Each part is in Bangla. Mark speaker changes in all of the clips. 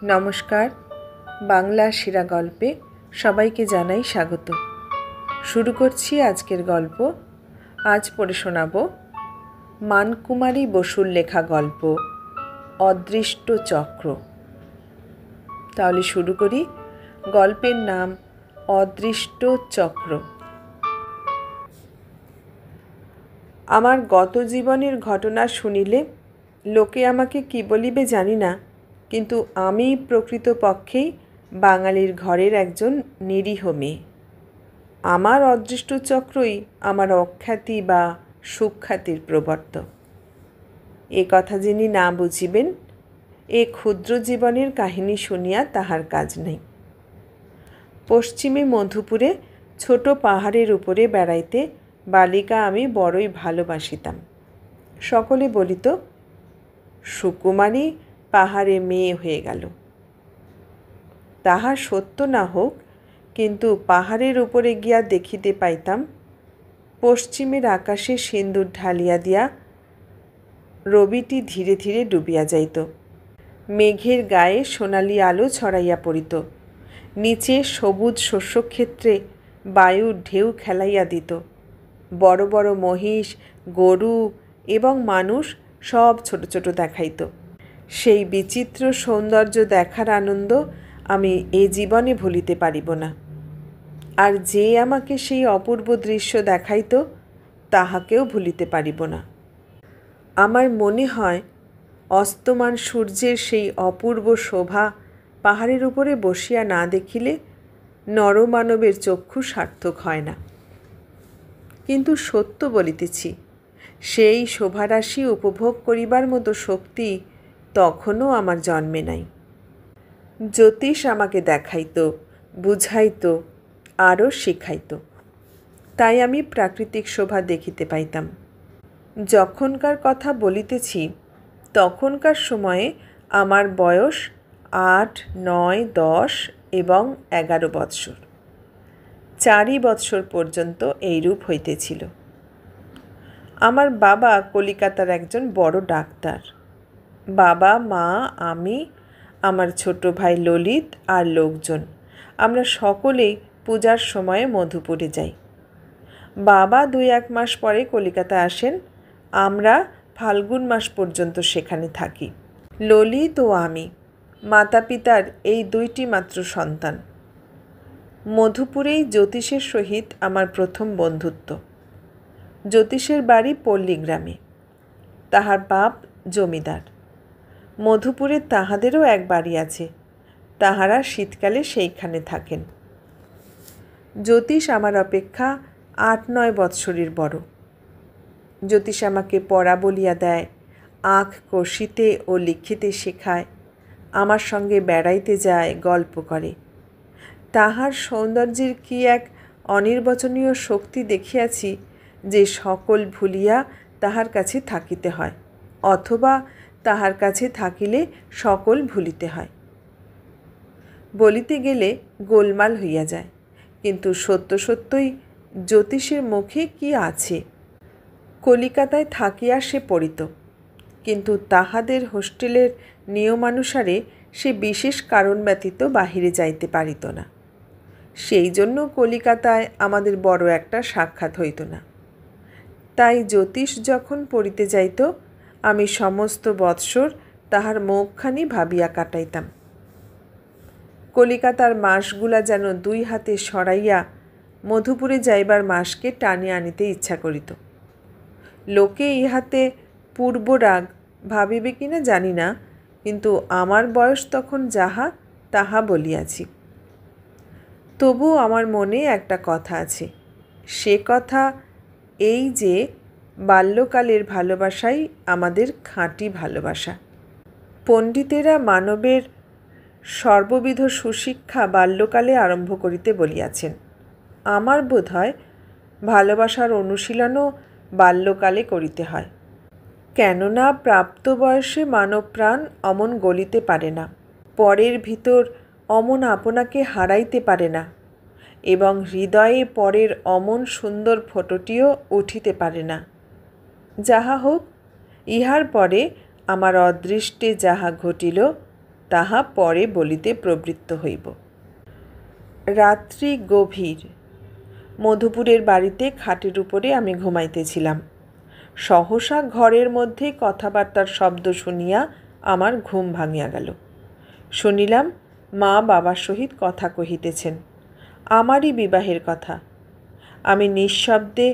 Speaker 1: নমস্কার। বাংলা সেরা গল্পে সবাইকে জানাই স্বাগত। শুরু করছি আজকের গল্প। আজ পড়ে শোনাব মানকুমারী বসুর লেখা গল্প অদৃষ্ট চক্র। তাহলে শুরু করি। গল্পের নাম অদৃষ্ট চক্র। আমার গত জীবনের ঘটনা শুনিলে লোকে আমাকে কী বলিবে জানি না, কিন্তু আমি প্রকৃতপক্ষেই বাঙালির ঘরের একজন নিরীহ মেয়ে। আমার অদৃষ্ট চক্রই আমার অখ্যাতি বা সুখ্যাতির প্রবর্তক। এ কথা যিনি না বুঝিবেন, এ ক্ষুদ্র জীবনের কাহিনী শুনিয়া তাহার কাজ নেই। পশ্চিমে মধুপুরে ছোট পাহাড়ের উপরে বেড়াইতে বালিকা আমি বড়ই ভালোবাসিতাম। সকলে বলিত, সুকুমারী পাহাড়ে মেয়ে হয়ে গেল। তাহা সত্য না হোক, কিন্তু পাহাড়ের উপরে গিয়া দেখিতে পাইতাম পশ্চিমের আকাশে সিন্দুর ঢালিয়া দিয়া রবিটি ধীরে ধীরে ডুবিয়া যাইত। মেঘের গায়ে সোনালি আলো ছড়াইয়া পড়িত। নিচে সবুজ শস্যক্ষেত্রে বায়ুর ঢেউ খেলাইয়া দিত। বড় বড় মহিষ, গরু এবং মানুষ সব ছোট ছোট দেখাইত। সেই বিচিত্র সৌন্দর্য দেখার আনন্দ আমি এ জীবনে ভুলিতে পারিব না। আর যে আমাকে সেই অপূর্ব দৃশ্য দেখাইত, তাহাকেও ভুলিতে পারিব না। আমার মনে হয়, অস্তমান সূর্যের সেই অপূর্ব শোভা পাহাড়ের উপরে বসিয়া না দেখিলে নরমানবের চক্ষু সার্থক হয় না। কিন্তু সত্য বলিতেছি, সেই শোভারাশি উপভোগ করিবার মতো শক্তি তখনও আমার জন্মে নাই। জ্যোতিষ আমাকে দেখাইত, বুঝাইত, আরও শিখাইত। তাই আমি প্রাকৃতিক শোভা দেখিতে পাইতাম। যখনকার কথা বলিতেছি, তখনকার সময়ে আমার বয়স 8, 9, 10 এবং 11 বৎসর। 4 বৎসর পর্যন্ত এইরূপ হইতেছিল। আমার বাবা কলিকাতার একজন বড় ডাক্তার। বাবা, মা, আমি, আমার ছোট ভাই ললিত আর লোকজন, আমরা সকলেই পূজার সময়ে মধুপুরে যাই। বাবা 2-1 মাস পরে কলিকাতায় আসেন। আমরা ফাল্গুন মাস পর্যন্ত সেখানে থাকি। ললিত ও আমি, মাতা পিতার এই 2টি মাত্র সন্তান। মধুপুরেই জ্যোতিষের সহিত আমার প্রথম বন্ধুত্ব। জ্যোতিষের বাড়ি পল্লীগ্রামে, তাহার বাপ জমিদার। মধুপুরে তাহাদেরও এক বাড়ি আছে, তাহারা শীতকালে সেইখানে থাকেন। জ্যোতিষ আমার অপেক্ষা 8-9 বৎসরের বড়। জ্যোতিষ আমাকে পড়া বলিয়া দেয়, আঁখ কষিতে ও লিখিতে শেখায়, আমার সঙ্গে বেড়াইতে যায়, গল্প করে। তাহার সৌন্দর্যের কি এক অনির্বচনীয় শক্তি দেখিয়াছি যে সকল ভুলিয়া তাহার কাছে থাকিতে হয়, অথবা তাহার কাছে থাকিলে সকল ভুলিতে হয়। বলিতে গেলে গোলমাল হইয়া যায়, কিন্তু সত্য সত্যই জ্যোতিষের মুখে কি আছে। কলিকাতায় থাকিয়া সে পড়িত, কিন্তু তাহাদের হোস্টেলের নিয়মানুসারে সে বিশেষ কারণ ব্যতীত বাহিরে যাইতে পারিত না। সেই জন্য কলিকাতায় আমাদের বড় একটা সাক্ষাৎ হইত না। তাই জ্যোতিষ যখন পড়িতে যাইত, আমি সমস্ত বৎসর তাহার মুখখানি ভাবিয়া কাটাইতাম। কলিকাতার মাসগুলা যেন 2 হাতে সরাইয়া মধুপুরে যাইবার মাসকে টানে আনিতে ইচ্ছা করিত। লোকে ইহাতে পূর্বরাগ ভাবিবে কিনা জানি না, কিন্তু আমার বয়স তখন যাহা তাহা বলিয়াছি। তবু আমার মনে একটা কথা আছে। সে কথা এই যে, বাল্যকালের ভালোবাসাই আমাদের খাঁটি ভালোবাসা। পণ্ডিতেরা মানবের সর্ববিধ সুশিক্ষা বাল্যকালে আরম্ভ করিতে বলিয়াছেন। আমার বোধ হয় ভালোবাসার অনুশীলনও বাল্যকালে করিতে হয়। কেননা প্রাপ্ত বয়সে মানব প্রাণ অমন গলিতে পারে না, পরের ভিতর অমন আপনাকে হারাইতে পারে না, এবং হৃদয়ে পরের অমন সুন্দর ফটোটিও উঠিতে পারে না। যাহা হোক, ইহার পরে আমার অদৃষ্টে যাহা ঘটিল তাহা পরে বলিতে প্রবৃত্ত হইব। রাত্রি গভীর। মধুপুরের বাড়িতে খাটের উপরে আমি ঘুমাইতেছিলাম। সহসা ঘরের মধ্যে কথাবার্তার শব্দ শুনিয়া আমার ঘুম ভাঙিয়া গেল। শুনিলাম মা বাবার সহিত কথা কহিতেছেন, আমারই বিবাহের কথা। আমি নিঃশব্দে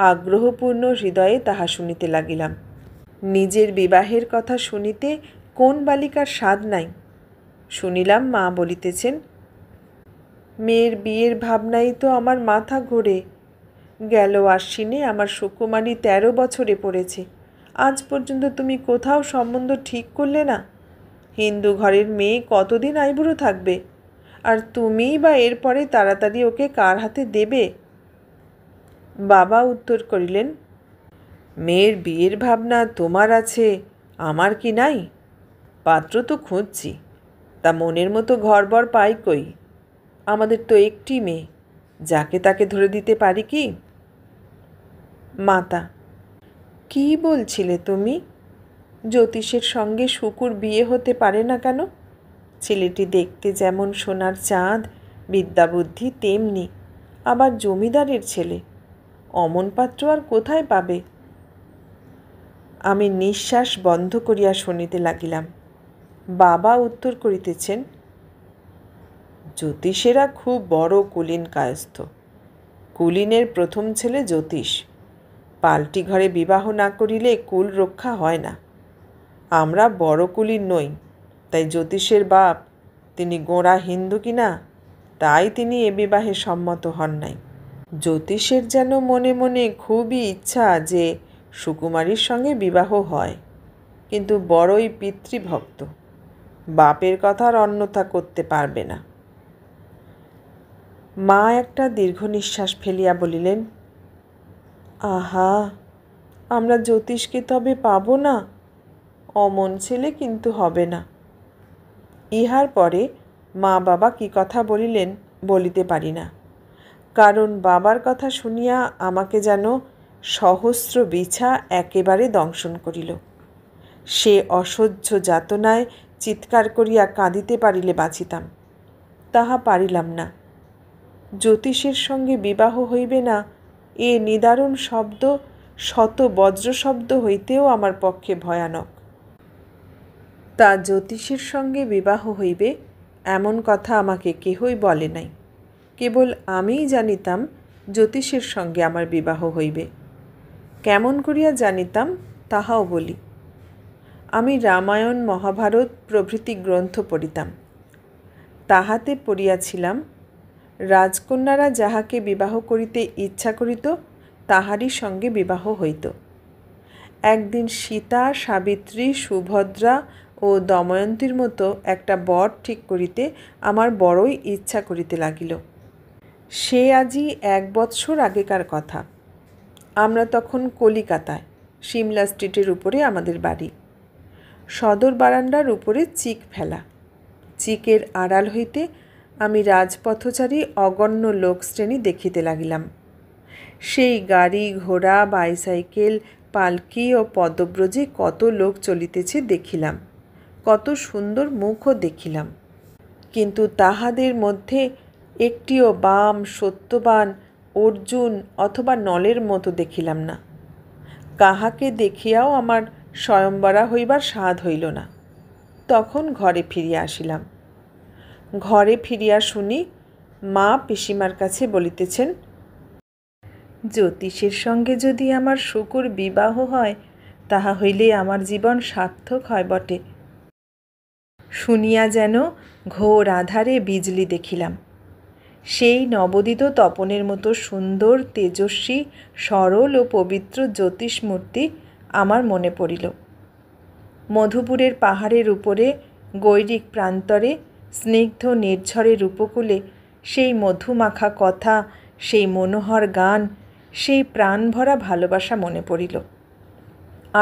Speaker 1: আগ্রহপূর্ণ হৃদয়ে তাহা শুনিতে লাগিলাম। নিজের বিবাহের কথা শুনিতে কোন বালিকার স্বাদ নাই? শুনিলাম মা বলিতেছেন, মেয়ের বিয়ের ভাবনাই তো আমার মাথা ঘোরে। গেল আশ্বিনে আমার সুকুমারী 13 বছরে পড়েছে। আজ পর্যন্ত তুমি কোথাও সম্বন্ধ ঠিক করলে না। হিন্দু ঘরের মেয়ে কতদিন আইবুড়ো থাকবে? আর তুমিই বা এরপরে তাড়াতাড়ি ওকে কার হাতে দেবে? বাবা উত্তর করিলেন, মেয়ের বিয়ের ভাবনা তোমার আছে, আমার কি নাই? পাত্র তো খুঁজছি, তা মনের মতো ঘরবর পাই কই? আমাদের তো একটি মেয়ে, যাকে তাকে ধরে দিতে পারি কি? মাতা, কি বলছিলে তুমি? জ্যোতিষের সঙ্গে শুকুর বিয়ে হতে পারে না কেন? ছেলেটি দেখতে যেমন সোনার চাঁদ, বিদ্যাবুদ্ধি তেমনি, আবার জমিদারের ছেলে। অমন পাত্র আর কোথায় পাবে? আমি নিঃশ্বাস বন্ধ করিয়া শুনিতে লাগিলাম। বাবা উত্তর করিতেছেন, জ্যোতিষেরা খুব বড় কুলীন কায়স্থ। কুলীনের প্রথম ছেলে জ্যোতিষ। পাল্টি ঘরে বিবাহ না করিলে কুল রক্ষা হয় না। আমরা বড় কুলীন নই, তাই জ্যোতিষের বাপ, তিনি গোঁড়া হিন্দু কিনা, তাই তিনি এ বিবাহে সম্মত হন নাই। জ্যোতিষের যেন মনে মনে খুবই ইচ্ছা যে সুকুমারীর সঙ্গে বিবাহ হয়, কিন্তু বড়ই পিতৃভক্ত, বাপের কথার অন্যথা করতে পারবে না। মা একটা দীর্ঘ নিঃশ্বাস ফেলিয়া বলিলেন, আহা, আমরা জ্যোতিষকে তবে পাব না? অমন ছেলে কিন্তু হবে না। ইহার পরে মা বাবা কি কথা বলিলেন বলিতে পারি না, কারণ বাবার কথা শুনিয়া আমাকে যেন সহস্র বিছা একেবারে দংশন করিল। সে অসহ্য যাতনায় চিৎকার করিয়া কাঁদিতে পারিলে বাঁচিতাম, তাহা পারিলাম না। জ্যোতিষের সঙ্গে বিবাহ হইবে না, এ নিদারুণ শব্দ শত বজ্র শব্দ হইতেও আমার পক্ষে ভয়ানক। তা জ্যোতিষের সঙ্গে বিবাহ হইবে এমন কথা আমাকে কেহই বলে নাই। কেবল আমিই জানিতাম জ্যোতিষের সঙ্গে আমার বিবাহ হইবে। কেমন করিয়া জানিতাম তাহাও বলি। আমি রামায়ণ, মহাভারত প্রভৃতি গ্রন্থ পড়িতাম। তাহাতে পড়িয়াছিলাম, রাজকন্যারা যাহাকে বিবাহ করিতে ইচ্ছা করিত তাহারই সঙ্গে বিবাহ হইত। একদিন সীতা, সাবিত্রী, সুভদ্রা ও দময়ন্তীর মতো একটা বর ঠিক করিতে আমার বড়ই ইচ্ছা করিতে লাগিল। সে আজই 1 বৎসর আগেকার কথা। আমরা তখন কলিকাতায়, সিমলা স্ট্রিটের উপরে আমাদের বাড়ি। সদর বারান্দার উপরে চিক ফেলা। চিকের আড়াল হইতে আমি রাজপথচারী অগণ্য লোকশ্রেণী দেখিতে লাগিলাম। সেই গাড়ি, ঘোড়া, বাইসাইকেল, পালকি ও পদব্রজে কত লোক চলিতেছে দেখিলাম, কত সুন্দর মুখও দেখিলাম, কিন্তু তাহাদের মধ্যে একটিও বাম, সত্যবান, অর্জুন অথবা নলের মতো দেখিলাম না। কাহাকে দেখিয়াও আমার স্বয়ম্বরা হইবার স্বাদ হইল না। তখন ঘরে ফিরিয়া আসিলাম। ঘরে ফিরিয়া শুনি মা পিসিমার কাছে বলিতেছেন, জ্যোতিষের সঙ্গে যদি আমার শুকুর বিবাহ হয় তাহা হইলে আমার জীবন সার্থক হয় বটে। শুনিয়া যেন ঘোর আধারে বিজলি দেখিলাম। সেই নবোদিত তপনের মতো সুন্দর, তেজস্বী, সরল ও পবিত্র জ্যোতিষমূর্তি আমার মনে পড়িল। মধুপুরের পাহাড়ের উপরে গৈরিক প্রান্তরে স্নিগ্ধ নির্ঝরের উপকূলে সেই মধুমাখা কথা, সেই মনোহর গান, সেই প্রাণভরা ভালোবাসা মনে পড়িল।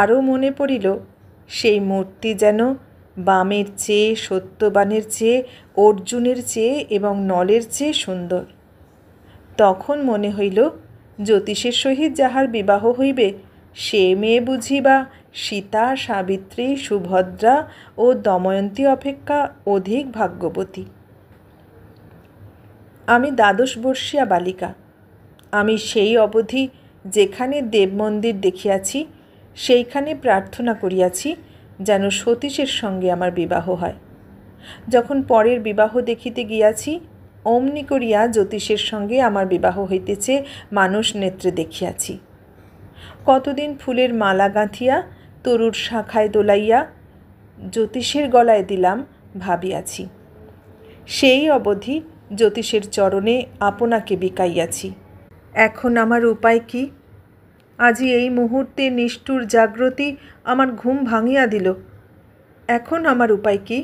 Speaker 1: আরও মনে পড়িল সেই মূর্তি যেন বামের চেয়ে, সত্যবানের চেয়ে, অর্জুনের চেয়ে এবং নলের চেয়ে সুন্দর। তখন মনে হইল জ্যোতিষের সহিত যাহার বিবাহ হইবে সে মেয়ে বুঝি বা সীতা, সাবিত্রী, সুভদ্রা ও দময়ন্তী অপেক্ষা অধিক ভাগ্যবতী। আমি দ্বাদশবর্ষীয়া বালিকা। আমি সেই অবধি যেখানে দেবমন্দির দেখিয়াছি সেইখানে প্রার্থনা করিয়াছি যেন সতীশের সঙ্গে আমার বিবাহ হয়। যখন পরের বিবাহ দেখিতে গিয়াছি অমনি করিয়া জ্যোতিষের সঙ্গে আমার বিবাহ হইতেছে মানুষ নেত্রে দেখিয়াছি। কতদিন ফুলের মালা গাঁথিয়া তরুর শাখায় দোলাইয়া জ্যোতিষের গলায় দিলাম ভাবিয়াছি। সেই অবধি জ্যোতিষের চরণে আপনাকে বিকাইয়াছি। এখন আমার উপায় কি? আজি এই মুহূর্তে নিষ্ঠুর জাগ্রতি আমার ঘুম ভাঙিয়া দিল। এখন আমার উপায় কি?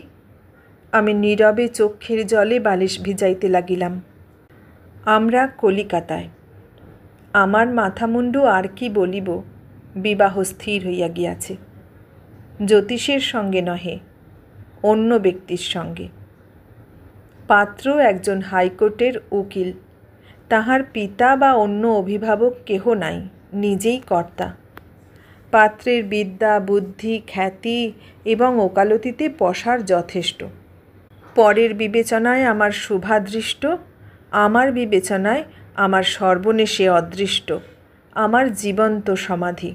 Speaker 1: আমি নীরবে চক্ষের জলে বালিশ ভিজাইতে লাগিলাম। আমরা কলিকাতায়। আমার মাথামুন্ডু আর কি বলিব, বিবাহ স্থির হইয়া গিয়াছে। জ্যোতিষের সঙ্গে নহে, অন্য ব্যক্তির সঙ্গে। পাত্র একজন হাইকোর্টের উকিল। তাহার পিতা বা অন্য অভিভাবক কেহ নাই, নিজেই কর্তা। পাত্রের বিদ্যা, বুদ্ধি, খ্যাতি এবং ওকালতিতে পসার যথেষ্ট। পরের বিবেচনায় আমার শুভাদৃষ্ট, আমার বিবেচনায় আমার সর্বনেশে অদৃষ্ট, আমার জীবন্ত সমাধি।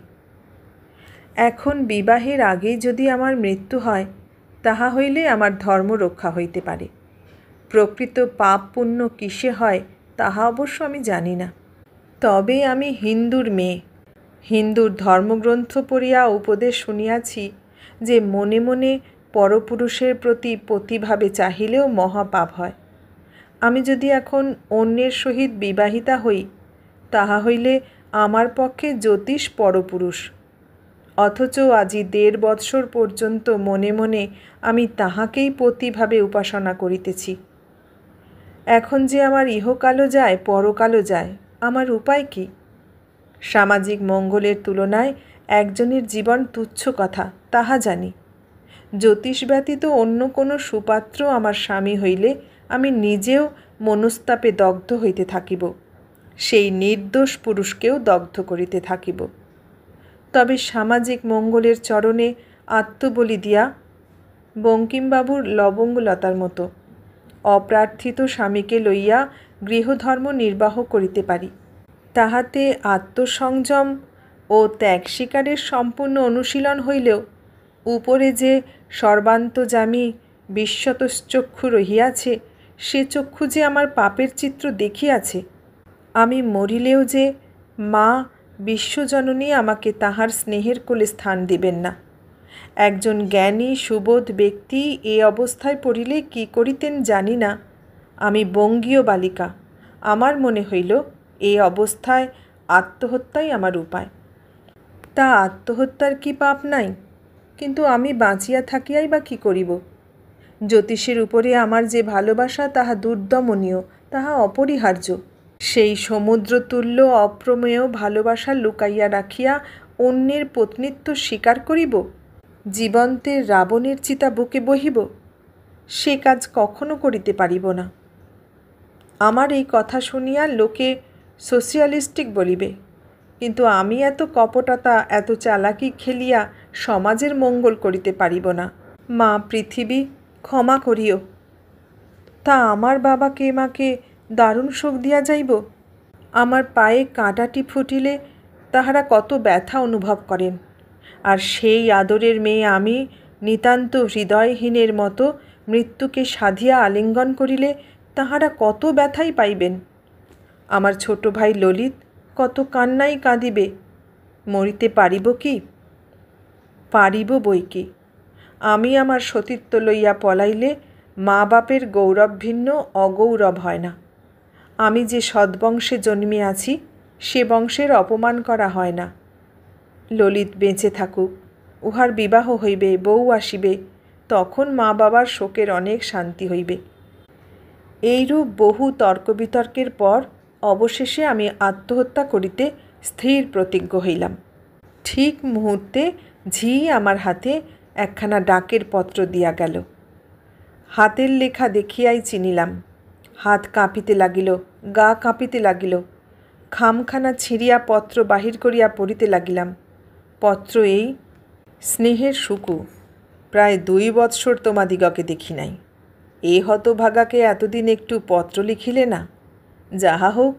Speaker 1: এখন বিবাহের আগেই যদি আমার মৃত্যু হয় তাহা হইলে আমার ধর্ম রক্ষা হইতে পারে। প্রকৃত পাপ পুণ্য কিসে হয় তাহা অবশ্য আমি জানি না। তবে আমি হিন্দুর মেয়ে। হিন্দুর ধর্মগ্রন্থ পড়িয়া উপদেশ শুনিয়াছি যে মনে মনে পরপুরুষের প্রতি পতিভাবে চাহিলেও মহাপাপ হয়। আমি যদি এখন অন্যের সহিত বিবাহিতা হই তাহা হইলে আমার পক্ষে জ্যোতিষ পরপুরুষ। অথচ আজি ১.৫ বৎসর পর্যন্ত মনে মনে আমি তাহাকেই পতিভাবে উপাসনা করিতেছি। এখন যে আমার ইহকালও যায় পরকালও যায়, আমার উপায় কি? সামাজিক মঙ্গলের তুলনায় একজনের জীবন তুচ্ছ কথা, তাহা জানি। জ্যোতিষ ব্যতীত অন্য কোনো সুপাত্র আমার স্বামী হইলে আমি নিজেও মনস্তাপে দগ্ধ হইতে থাকিব, সেই নির্দোষ পুরুষকেও দগ্ধ করিতে থাকিব। তবে সামাজিক মঙ্গলের চরণে আত্মবলি দিয়া বঙ্কিমবাবুর লবঙ্গলতার মতো অপ্রার্থিত স্বামীকে লইয়া গৃহধর্ম নির্বাহ করিতে পারি। তাহাতে আত্মসংযম ও ত্যাগ স্বীকারের সম্পূর্ণ অনুশীলন হইলেও উপরে যে সর্বান্তযামী বিশ্বতশ্চক্ষু রহিয়াছে সে চক্ষু যে আমার পাপের চিত্র দেখিয়াছে। আমি মরিলেও যে মা বিশ্বজননী আমাকে তাহার স্নেহের কোলে স্থান দিবেন না। একজন জ্ঞানী সুবোধ ব্যক্তি এ অবস্থায় পড়িলে কি করিতেন জানি না। আমি বঙ্গীয় বালিকা। আমার মনে হইল এই অবস্থায় আত্মহত্যাই আমার উপায়। তা আত্মহত্যার কি পাপ নাই? কিন্তু আমি বাঁচিয়া থাকিয়াই বা কী করিব? জ্যোতিষের উপরে আমার যে ভালোবাসা তাহা দুর্দমনীয়, তাহা অপরিহার্য। সেই সমুদ্রতুল্য অপ্রমেয় ভালোবাসা লুকাইয়া রাখিয়া অন্যের পত্নীত্ব স্বীকার করিব? জীবন্তের রাবণের চিতা বুকে বহিব? সে কাজ কখনো করিতে পারিব না। আমার এই কথা শুনিয়া লোকে সোশিয়ালিস্টিক বলিবে, কিন্তু আমি এত কপটতা এত চালাকি খেলিয়া সমাজের মঙ্গল করিতে পারিব না। মা পৃথিবী, ক্ষমা করিও। তা আমার বাবাকে মাকে দারুণ শোক দিয়া যাইব। আমার পায়ে কাঁটাটি ফুটিলে তাহারা কত ব্যথা অনুভব করেন, আর সেই আদরের মেয়ে আমি নিতান্ত হৃদয়হীনের মতো মৃত্যুকে সাধিয়া আলিঙ্গন করিলে তাহারা কত ব্যথাই পাইবেন। আমার ছোট ভাই ললিত কত কান্নাই কাঁদিবে। মরিতে পারিব কি? পারিব বই কি। আমি আমার সতীত্ব লইয়া পলাইলে মা বাপের গৌরব ভিন্ন অগৌরব হয় না। আমি যে সদ্বংশে জন্মিয়াছি সে বংশের অপমান করা হয় না। ললিত বেঁচে থাকুক, উহার বিবাহ হইবে, বউ আসিবে, তখন মা বাবার শোকের অনেক শান্তি হইবে। এইরূপ বহু তর্ক বিতর্কের পর অবশেষে আমি আত্মহত্যা করিতে স্থির প্রতিজ্ঞ হইলাম। ঠিক মুহূর্তে ঝি আমার হাতে একখানা ডাকের পত্র দিয়া গেল। হাতের লেখা দেখিয়াই চিনিলাম। হাত কাঁপিতে লাগিল, গা কাঁপিতে লাগিল। খামখানা ছিঁড়িয়া পত্র বাহির করিয়া পড়িতে লাগিলাম। পত্র এই: স্নেহের সুকু, প্রায় 2 বৎসর তোমাদিগকে দেখি নাই। এ হতভাগাকে এতদিন একটু পত্র লিখিলে না? যাহা হোক,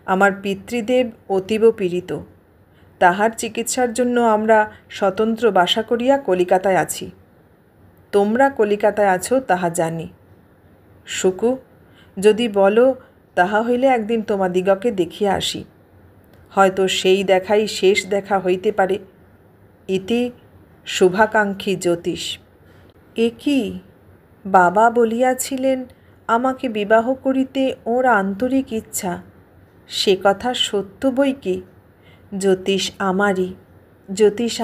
Speaker 1: আমার পিতৃদেব অতীব পীড়িত। তাহার চিকিৎসার জন্য আমরা স্বতন্ত্র বাসা করিয়া কলিকাতায় আছি। তোমরা কলিকাতায় আছো তাহা জানি। সুকু, যদি বলো তাহা হইলে একদিন তোমাদিগকে দেখিয়া আসি। হয়তো সেই দেখাই শেষ দেখা হইতে পারে। ইতি শুভাকাঙ্ক্ষী জ্যোতিষ। এ কি, বাবা বলিয়াছিলেন আমাকে বিবাহ করিতে ওর আন্তরিক ইচ্ছা। সে কথা সত্য বই কি? জ্যোতিষ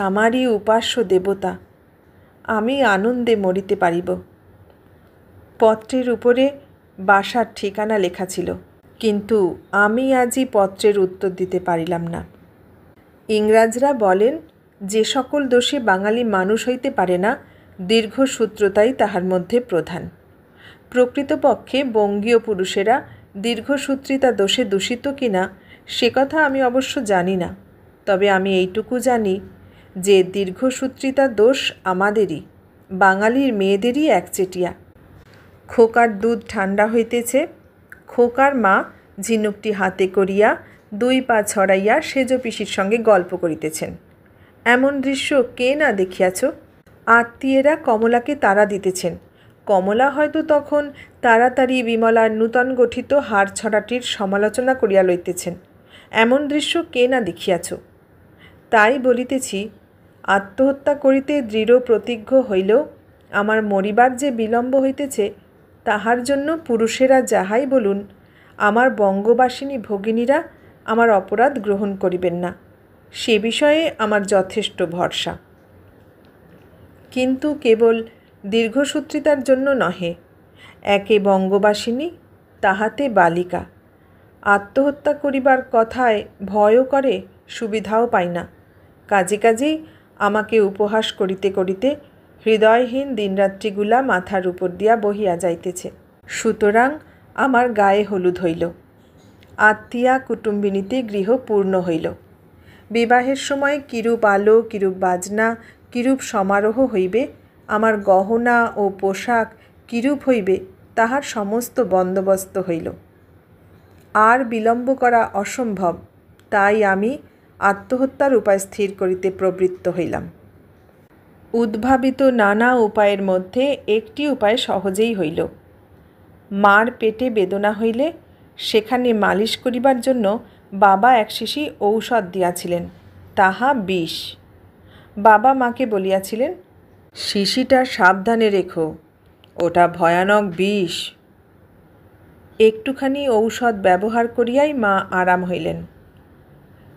Speaker 1: আমারই উপাস্য দেবতা। আমি আনন্দে মরিতে পারিব। পত্রের উপরে বাসার ঠিকানা লেখা ছিল, কিন্তু আমি আজই পত্রের উত্তর দিতে পারিলাম না। ইংরাজরা বলেন, যে সকল দোষে বাঙালি মানুষ হইতে পারে না, দীর্ঘসূত্রতাই তাহার মধ্যে প্রধান। প্রকৃতপক্ষে বঙ্গীয় পুরুষেরা দীর্ঘসূত্রিতা দোষে দূষিত কিনা সে কথা আমি অবশ্য জানি না। তবে আমি এইটুকু জানি যে দীর্ঘসূত্রিতা দোষ আমাদেরই, বাঙালির মেয়েদেরই একচেটিয়া। খোকার দুধ ঠান্ডা হইতেছে। খোকার মা ঝিনুকটি হাতে করিয়া 2 পা ছড়াইয়া সেজ পিসির সঙ্গে গল্প করিতেছেন। এমন দৃশ্য কে না দেখিয়াছ? আত্মীয়েরা কমলাকে তাড়া দিতেছেন। কমলা হয়তো তখন তাড়াতাড়ি বিমলার নূতন গঠিত হাড় ছড়াটির সমালোচনা করিয়া লইতেছেন। এমন দৃশ্য কে না দেখিয়াছ? তাই বলিতেছি, আত্মহত্যা করিতে দৃঢ় প্রতিজ্ঞ হইলেও আমার মরিবার যে বিলম্ব হইতেছে, তাহার জন্য পুরুষেরা যাহাই বলুন, আমার বঙ্গবাসিনী ভগিনীরা আমার অপরাধ গ্রহণ করিবেন না, সে বিষয়ে আমার যথেষ্ট ভরসা। কিন্তু কেবল দীর্ঘসূত্রিতার জন্য নহে। একে বঙ্গবাসিনী, তাহাতে বালিকা। আত্মহত্যা করিবার কথায় ভয়ও করে, সুবিধাও পাই না। কাজেই আমাকে উপহাস করিতে করিতে হৃদয়হীন দিনরাত্রিগুলা মাথার উপর দিয়া বহিয়া যাইতেছে। সুতরাং আমার গায়ে হলুদ হইল। আত্মীয়া কুটুম্বিনীতে গৃহ পূর্ণ হইল। বিবাহের সময় কিরূপ আলো, কিরূপ বাজনা, কিরূপ সমারোহ হইবে, আমার গহনা ও পোশাক কিরূপ হইবে, তাহার সমস্ত বন্দোবস্ত হইল। আর বিলম্ব করা অসম্ভব, তাই আমি আত্মহত্যার উপায় স্থির করিতে প্রবৃত্ত হইলাম। উদ্ভাবিত নানা উপায়ের মধ্যে একটি উপায় সহজেই হইল। মার পেটে বেদনা হইলে সেখানে মালিশ করিবার জন্য বাবা 1 শিশি ঔষধ দিয়াছিলেন, তাহা বিষ। বাবা মাকে বলিয়াছিলেন, শিশিটা সাবধানে রেখো, ওটা ভয়ানক বিষ। একটুখানি ঔষধ ব্যবহার করিয়াই মা আরাম হইলেন।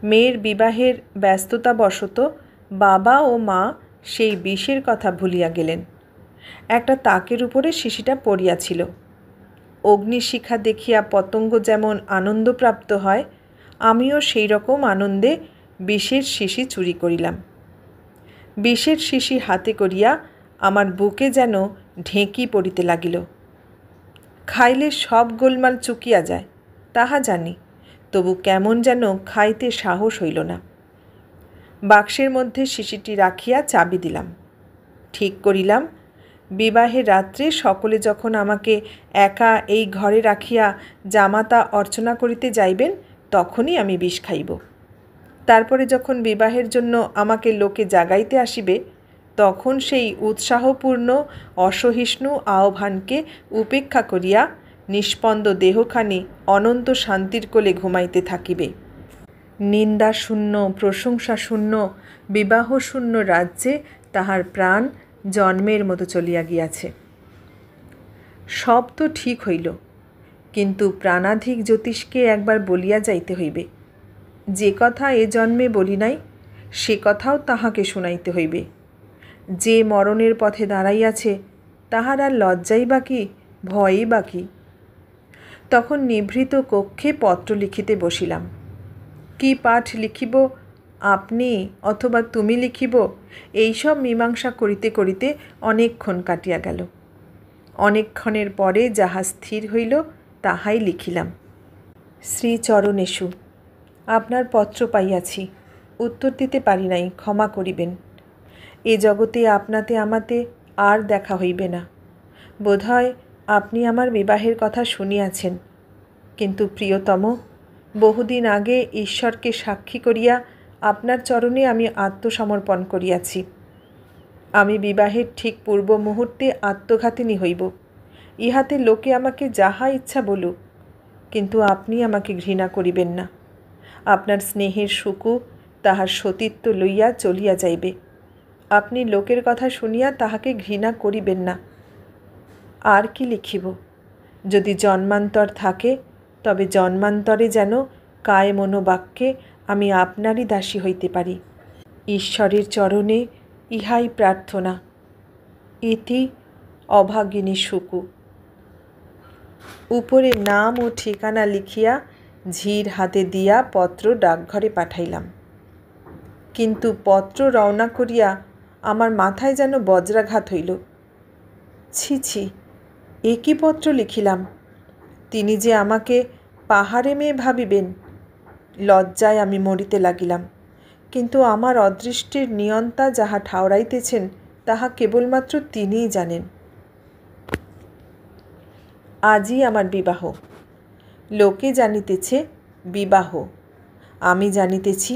Speaker 1: মেয়ের বিবাহের ব্যস্ততাবশত বাবা ও মা সেই বিষের কথা ভুলিয়া গেলেন। একটা তাকের উপরে শিশিটা পড়িয়াছিল। অগ্নিশিখা দেখিয়া পতঙ্গ যেমন আনন্দপ্রাপ্ত হয়, আমিও সেই রকম আনন্দে বিষের শিশি চুরি করিলাম। বিষের শিশি হাতে করিয়া আমার বুকে যেন ঢেঁকি পড়িতে লাগিল। খাইলে সব গোলমাল চুকিয়া যায়, তাহা জানি, তবু কেমন যেন খাইতে সাহস হইল না। বাক্সের মধ্যে শিশিটি রাখিয়া চাবি দিলাম। ঠিক করিলাম, বিবাহের রাত্রে সকলে যখন আমাকে একা এই ঘরে রাখিয়া জামাতা অর্চনা করিতে যাইবেন, তখনই আমি বিষ খাইব। তারপরে যখন বিবাহের জন্য আমাকে লোকে জাগাইতে আসিবে, তখন সেই উৎসাহপূর্ণ অসহিষ্ণু আহ্বানকে উপেক্ষা করিয়া নিষ্পন্দ দেহখানি অনন্ত শান্তির কোলে ঘুমাইতে থাকিবে। নিন্দাশূন্য, প্রশংসাশূন্য, বিবাহশূন্য রাজ্যে তাহার প্রাণ জন্মের মতো চলিয়া গিয়াছে। সব তো ঠিক হইল, কিন্তু প্রাণাধিক জ্যোতিষকে একবার বলিয়া যাইতে হইবে। যে কথা এ জন্মে বলি নাই, সে কথাও তাহাকে শুনাইতে হইবে। যে মরণের পথে দাঁড়াইয়াছে, তাহার আর লজ্জাই বাকি, ভয়ই বাকি। তখন নিভৃত কক্ষে পত্র লিখিতে বসিলাম। কি পাঠ লিখিব, আপনি অথবা তুমি লিখিব, এইসব মীমাংসা করিতে করিতে অনেকক্ষণ কাটিয়া গেল। অনেকক্ষণের পরে যাহা স্থির হইল, তাহাই লিখিলাম। শ্রীচরণেষু, আপনার পত্র পাইয়াছি, উত্তর দিতে পারি নাই, ক্ষমা করিবেন। এ জগতে আপনাতে আমাতে আর দেখা হইবে না। বোধহয় আপনি আমার বিবাহের কথা শুনিয়াছেন, কিন্তু প্রিয়তম, বহুদিন আগে ঈশ্বরকে সাক্ষী করিয়া আপনার চরণে আমি আত্মসমর্পণ করিয়াছি। আমি বিবাহের ঠিক পূর্ব মুহূর্তে আত্মঘাতিনী হইব, ইহাতে লোকে আমাকে যাহা ইচ্ছা বলুক, কিন্তু আপনি আমাকে ঘৃণা করিবেন না। আপনার স্নেহের শুকু তাহার সতীত্ব লইয়া চলিয়া যাইবে। আপনি লোকের কথা শুনিয়া তাহাকে ঘৃণা করিবেন না। আর কি লিখিব? যদি জন্মান্তর থাকে, তবে জন্মান্তরে যেন কায় মনোবাক্যে আমি আপনারই দাসী হইতে পারি। ঈশ্বরের চরণে ইহাই প্রার্থনা। ইতি অভাগিনী শুকু। উপরে নাম ও ঠিকানা লিখিয়া ঝির হাতে দিয়া পত্র ডাকঘরে পাঠাইলাম। কিন্তু পত্র রওনা করিয়া আমার মাথায় যেন বজ্রাঘাত হইল। ছি ছি, এ কি পত্র লিখিলাম! তিনি যে আমাকে পাহাড়ে মেয়ে ভাবিবেন। লজ্জায় আমি মরিতে লাগিলাম, কিন্তু আমার অদৃষ্টের নিয়ন্তা যাহা ঠাওরাইতেছেন তাহা কেবলমাত্র তিনিই জানেন। আজই আমার বিবাহ। লোকে জানিতেছে বিবাহ, আমি জানিতেছি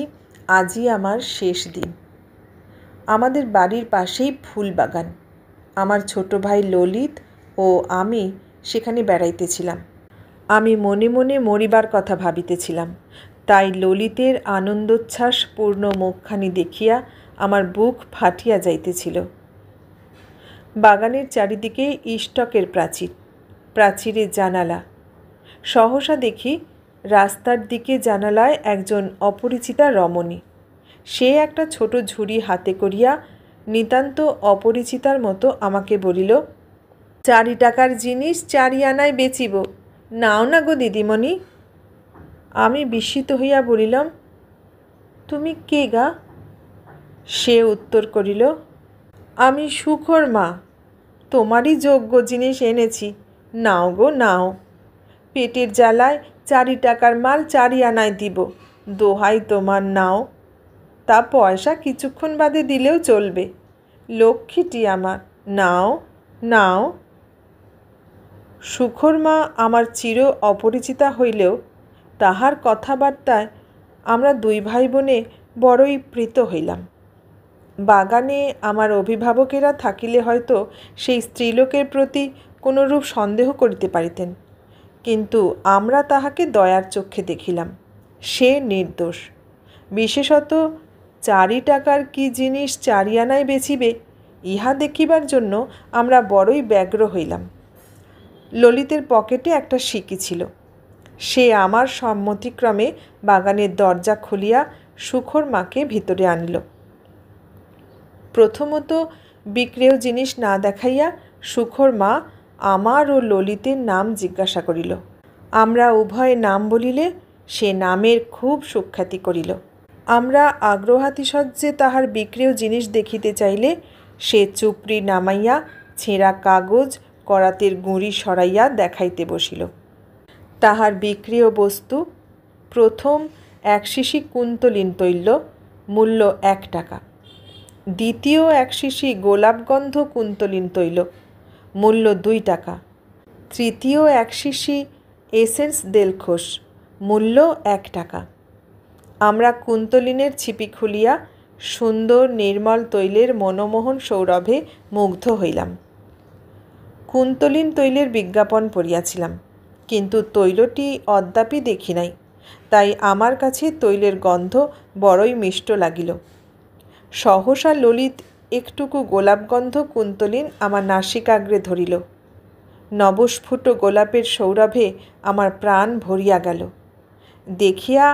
Speaker 1: আজই আমার শেষ দিন। আমাদের বাড়ির পাশেই ফুল বাগান। আমার ছোট ভাই ললিত ও আমি সেখানে বেড়াইতেছিলাম। আমি মনে মনে মরিবার কথা ভাবিতেছিলাম, তাই ললিতের আনন্দোচ্ছ্বাস পূর্ণ মুখখানি দেখিয়া আমার বুক ফাটিয়া যাইতেছিল। বাগানের চারিদিকে ইষ্টকের প্রাচীর, প্রাচীরে জানালা। সহসা দেখি রাস্তার দিকে জানালায় একজন অপরিচিতা রমণী। সে একটা ছোট ঝুড়ি হাতে করিয়া নিতান্ত অপরিচিতার মতো আমাকে বলিল, 4 টাকার জিনিস 4 আনায় বেচিব, নাও না গো দিদিমণি। আমি বিস্মিত হইয়া বলিলাম, তুমি কে গা? সে উত্তর করিল, আমি সুখর মা, তোমারই যোগ্য জিনিস এনেছি, নাও গো নাও। পেটের জ্বালায় 4 টাকার মাল 4 আনায় দিব, দোহাই তোমার নাও। তা পয়সা কিছুক্ষণ বাদে দিলেও চলবে, লক্ষ্মীটি আমার, নাও নাও। সুখর মা আমার চির অপরিচিতা হইলেও তাহার কথাবার্তায় আমরা 2 ভাই বোনে বড়ই প্রীত হইলাম। বাগানে আমার অভিভাবকেরা থাকিলে হয়তো সেই স্ত্রীলোকের প্রতি কোনরূপ সন্দেহ করিতে পারিতেন, কিন্তু আমরা তাহাকে দয়ার চক্ষে দেখিলাম। সে নির্দোষ। বিশেষত 4 টাকার কি জিনিস 4 আনায় বেচিবে, ইহা দেখিবার জন্য আমরা বড়ই ব্যগ্র হইলাম। ললিতের পকেটে একটা সিকি ছিল। সে আমার সম্মতিক্রমে বাগানের দরজা খুলিয়া সুখর মাকে ভিতরে আনিল। প্রথমত বিক্রেয় জিনিস না দেখাইয়া সুখর মা আমার ও ললিতের নাম জিজ্ঞাসা করিল। আমরা উভয়ে নাম বলিলে সে নামের খুব সুখ্যাতি করিল। আমরা আগ্রহাতিশয্যে তাহার বিক্রেয় জিনিস দেখিতে চাইলে সে চুপড়ি নামাইয়া ছেঁড়া কাগজ করাতের গুঁড়ি সরাইয়া দেখাইতে বসিল। তাহার বিক্রেয় বস্তু প্রথম 1 শিশি কুন্তলিন তৈল, মূল্য 1 টাকা। দ্বিতীয় 1 শিশি গোলাপগন্ধ কুন্তলিন তৈল, মূল্য 2 টাকা। তৃতীয় 1 শিশি এসেন্স দেলখোস, মূল্য 1 টাকা। আমরা কুন্তলিনের ছিপি খুলিয়া সুন্দর নির্মল তৈলের মনোমোহন সৌরভে মুগ্ধ হইলাম। কুন্তলিন তৈলের বিজ্ঞাপন পড়িয়াছিলাম, কিন্তু তৈলটি অদ্যাপি দেখি নাই, তাই আমার কাছে তৈলের গন্ধ বড়ই মিষ্ট লাগিল। সহসা ললিত একটুকু গোলাপগন্ধ কুন্তলিন আমার নাসিকাগ্রে ধরিল। নবস্ফুট গোলাপের সৌরভে আমার প্রাণ ভরিয়া গেল। দেখিয়া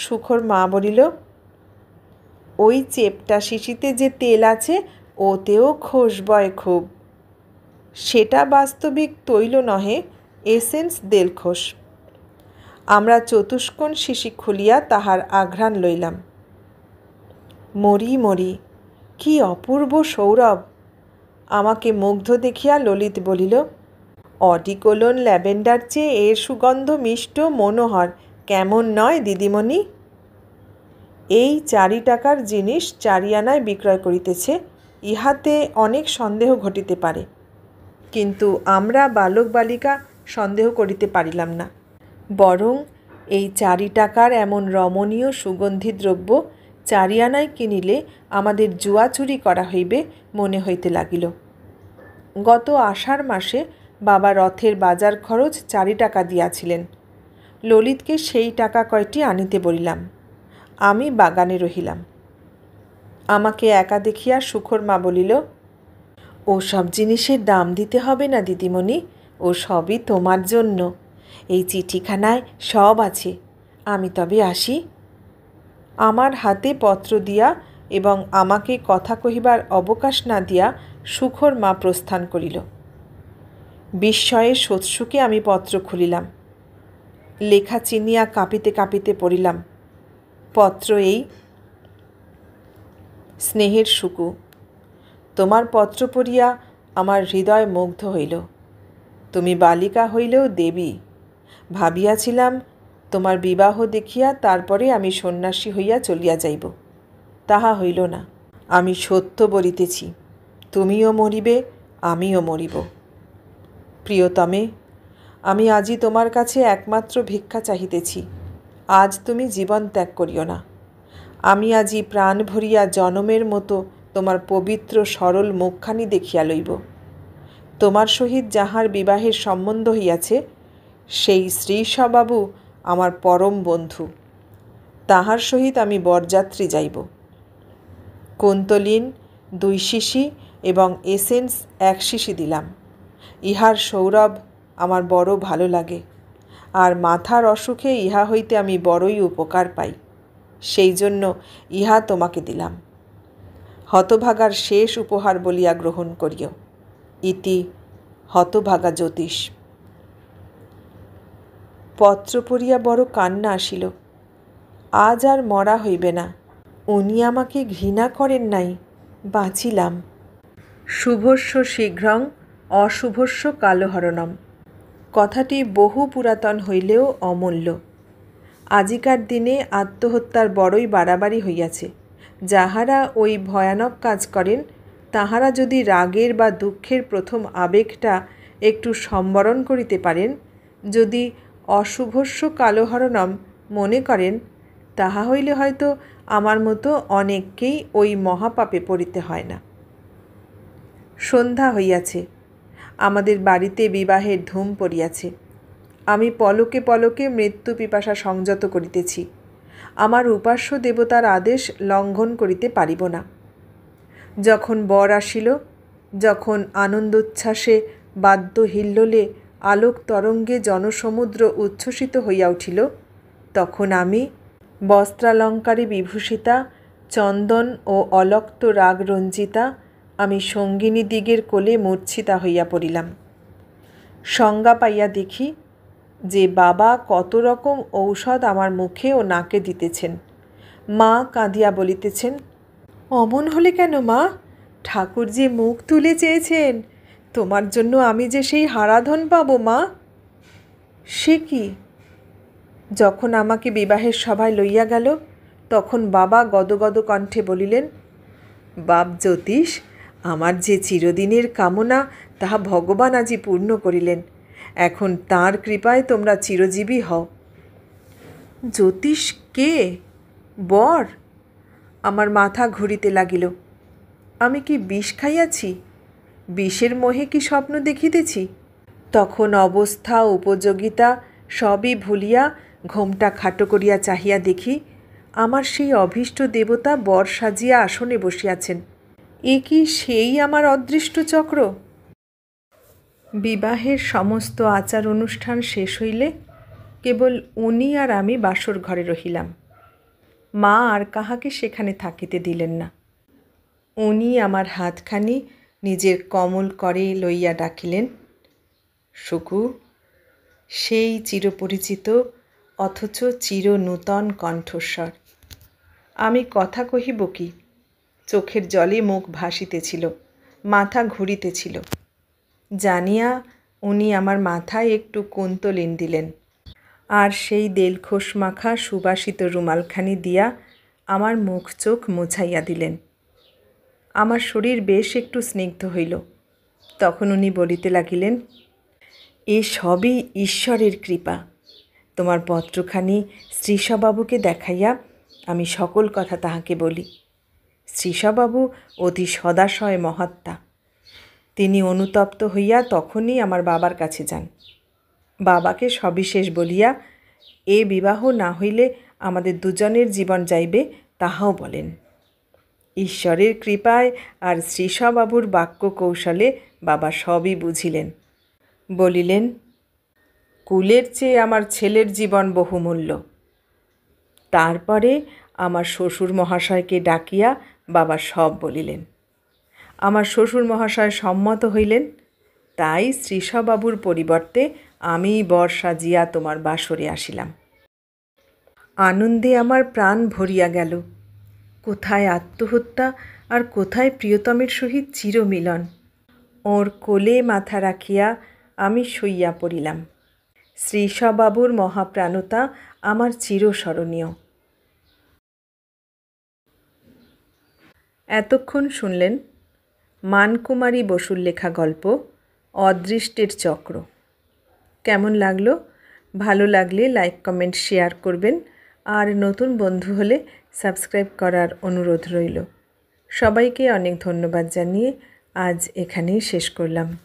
Speaker 1: সুখর মা বলিল, ওই চেপটা শিশিতে যে তেল আছে ওতেও খোস বয় খুব। সেটা বাস্তবিক তৈল নহে, এসেন্স দেলখোস। আমরা চতুষ্কোণ শিশি খুলিয়া তাহার আঘ্রাণ লইলাম। মরি মরি, কি অপূর্ব সৌরভ! আমাকে মুগ্ধ দেখিয়া ললিত বলিল, অডিকোলন ল্যাভেন্ডার চেয়ে এর সুগন্ধ মিষ্ট মনোহর, কেমন নয় দিদিমণি? এই 4 টাকার জিনিস 4 আনায় বিক্রয় করিতেছে, ইহাতে অনেক সন্দেহ ঘটিতে পারে, কিন্তু আমরা বালক বালিকা সন্দেহ করিতে পারিলাম না। বরং এই 4 টাকার এমন রমণীয় সুগন্ধি দ্রব্য 4 আনায় কিনিলে আমাদের জুয়া চুরি করা হইবে মনে হইতে লাগিল। গত আষাঢ় মাসে বাবা রথের বাজার খরচ 4 টাকা দিয়াছিলেন। ললিতকে সেই টাকা কয়টি আনিতে বলিলাম। আমি বাগানে রহিলাম। আমাকে একা দেখিয়া সুখর মা বলিল, ও সব জিনিসের দাম দিতে হবে না দিদিমণি, ও সবই তোমার জন্য। এই চিঠিখানায় সব আছে, আমি তবে আসি। আমার হাতে পত্র দিয়া এবং আমাকে কথা কহিবার অবকাশ না দিয়া সুখর মা প্রস্থান করিল। বিস্ময়ে সোৎসুকে আমি পত্র খুলিলাম। লেখা চিনিয়া কাঁপিতে কাঁপিতে পড়িলাম। পত্র এই: স্নেহের সুকু, তোমার পত্র পড়িয়া আমার হৃদয় মুগ্ধ হইল। তুমি বালিকা হইলেও দেবী। ভাবিয়াছিলাম তোমার বিবাহ দেখিয়া তারপরে আমি সন্ন্যাসী হইয়া চলিয়া যাইব। তাহা হইল না। আমি সত্য বলিতেছি, তুমিও মরিবে, আমিও মরিব। প্রিয়তমে, আমি আজই তোমার কাছে একমাত্র ভিক্ষা চাহিতেছি। আজ তুমি জীবন ত্যাগ করিও না। আমি আজই প্রাণ ভরিয়া জনমের মতো তোমার পবিত্র সরল মুখখানি দেখিয়া লইব। তোমার সহিত যাহার বিবাহের সম্বন্ধ হইয়াছে সেই শ্রীশবাবু আমার পরম বন্ধু। তাহার সহিত আমি বরযাত্রী যাইব। কুন্তলিন 2 শিশি এবং এসেন্স 1 শিশি দিলাম। ইহার সৌরভ আমার বড় ভালো লাগে, আর মাথার অসুখে ইহা হইতে আমি বড়ই উপকার পাই। সেই জন্য ইহা তোমাকে দিলাম। হতভাগার শেষ উপহার বলিয়া গ্রহণ করিও। ইতি হতভাগা জ্যোতিষ। পত্র পড়িয়া বড় কান্না আসিল। আজ আর মরা হইবে না। উনি আমাকে ঘৃণা করেন নাই, বাঁচিলাম। শুভস্য শীঘ্রং অশুভস্য কালহরণম। কথাটি বহু পুরাতন হইলেও অমূল্য। আজিকার দিনে আত্মহত্যার বড়ই বাড়াবাড়ি হইয়াছে। যাহারা ওই ভয়ানক কাজ করেন তাহারা যদি রাগের বা দুঃখের প্রথম আবেগটা একটু সম্বরণ করিতে পারেন, যদি অশুভস্য কালহরণম মনে করেন, তাহা হইলে হয়তো আমার মতো অনেককেই ওই মহাপাপে পড়িতে হয় না। সন্ধ্যা হইয়াছে। আমাদের বাড়িতে বিবাহের ধুম পড়িয়াছে। আমি পলকে পলকে মৃত্যু পিপাসা সংযত করিতেছি। আমার উপাস্য দেবতার আদেশ লঙ্ঘন করিতে পারিব না। যখন বর আসিল, যখন আনন্দোচ্ছ্বাসে বাদ্য হিল্লোলে আলোক তরঙ্গে জনসমুদ্র উচ্ছ্বসিত হইয়া উঠিল, তখন আমি বস্ত্রালঙ্কারে বিভূষিতা, চন্দন ও অলক্ত রাগ রঞ্জিতা, আমি সঙ্গিনী দিগের কোলে মূর্ছিতা হইয়া পড়িলাম। সংজ্ঞা পাইয়া দেখি যে বাবা কত রকম ঔষধ আমার মুখে ও নাকে দিতেছেন। মা কাঁদিয়া বলিতেছেন, অমন হলে কেন মা? ঠাকুর যে মুখ তুলে চেয়েছেন, তোমার জন্য আমি যে সেই হারাধন পাব মা। সে কি? যখন আমাকে বিবাহের সভায় লইয়া গেল, তখন বাবা গদগদ কণ্ঠে বলিলেন, বাপ জ্যোতিষ, আমার যে চিরদিনের কামনা তাহা ভগবান আজি পূর্ণ করিলেন। এখন তাঁর কৃপায় তোমরা চিরজীবী হও। জ্যোতিষ কে? বর? আমার মাথা ঘুরিতে লাগিল। আমি কি বিষ খাইয়াছি? বিষের মোহে কি স্বপ্ন দেখিতেছি? তখন অবস্থা উপযোগিতা সবই ভুলিয়া ঘোমটা খাটো করিয়া চাহিয়া দেখি আমার সেই অভীষ্ট দেবতা বর সাজিয়া আসনে বসিয়াছেন। এ কি সেই আমার অদৃষ্ট চক্র? বিবাহের সমস্ত আচার অনুষ্ঠান শেষ হইলে কেবল উনি আর আমি বাসর ঘরে রহিলাম। মা আর কাহাকে সেখানে থাকিতে দিলেন না। উনি আমার হাতখানি নিজের কমল করে লইয়া ডাকিলেন, সুকু। সেই চিরপরিচিত অথচ চির নূতন কণ্ঠস্বর। আমি কথা কহিব কি? চোখের জলে মুখ ভাসিতেছিল, মাথা ঘুরিতেছিল। জানিয়া উনি আমার মাথায় একটু কুন্তলিন দিলেন, আর সেই দেলখোস মাখা সুবাসিত রুমালখানি দিয়া আমার মুখ চোখ মুছাইয়া দিলেন। আমার শরীর বেশ একটু স্নিগ্ধ হইল। তখন উনি বলিতে লাগিলেন, এ সবই ঈশ্বরের কৃপা। তোমার পত্রখানি শ্রীশবাবুকে দেখাইয়া আমি সকল কথা তাহাকে বলি। শ্রীশবাবু অতি সদাশয় মহাত্মা। তিনি অনুতপ্ত হইয়া তখনই আমার বাবার কাছে যান। বাবাকে সবিশেষ বলিয়া এ বিবাহ না হইলে আমাদের দুজনের জীবন যাইবে তাহাও বলেন। ঈশ্বরের কৃপায় আর শ্রীশবাবুর বাক্য কৌশলে বাবা সবই বুঝিলেন। বলিলেন, কুলের চেয়ে আমার ছেলের জীবন বহুমূল্য। তারপরে আমার শ্বশুর মহাশয়কে ডাকিয়া বাবা সব বলিলেন। আমার শ্বশুর মহাশয় সম্মত হইলেন। তাই শ্রীশবাবুর পরিবর্তে আমি বর সাজিয়া তোমার বাসরে আসিলাম। আনন্দে আমার প্রাণ ভরিয়া গেল। কোথায় আত্মহত্যা আর কোথায় প্রিয়তমের সহিত চিরমিলন। ওর কোলে মাথা রাখিয়া আমি শুইয়া পড়িলাম। শ্রীশবাবুর মহাপ্রাণতা আমার চিরস্মরণীয়। এতক্ষণ শুনলেন মানকুমারী বসুর লেখা গল্প অদৃষ্টের চক্র। কেমন লাগলো? ভালো লাগলে লাইক, কমেন্ট, শেয়ার করবেন। আর নতুন বন্ধু হলে সাবস্ক্রাইব করার অনুরোধ রইল। সবাইকে অনেক ধন্যবাদ জানিয়ে আজ এখানেই শেষ করলাম।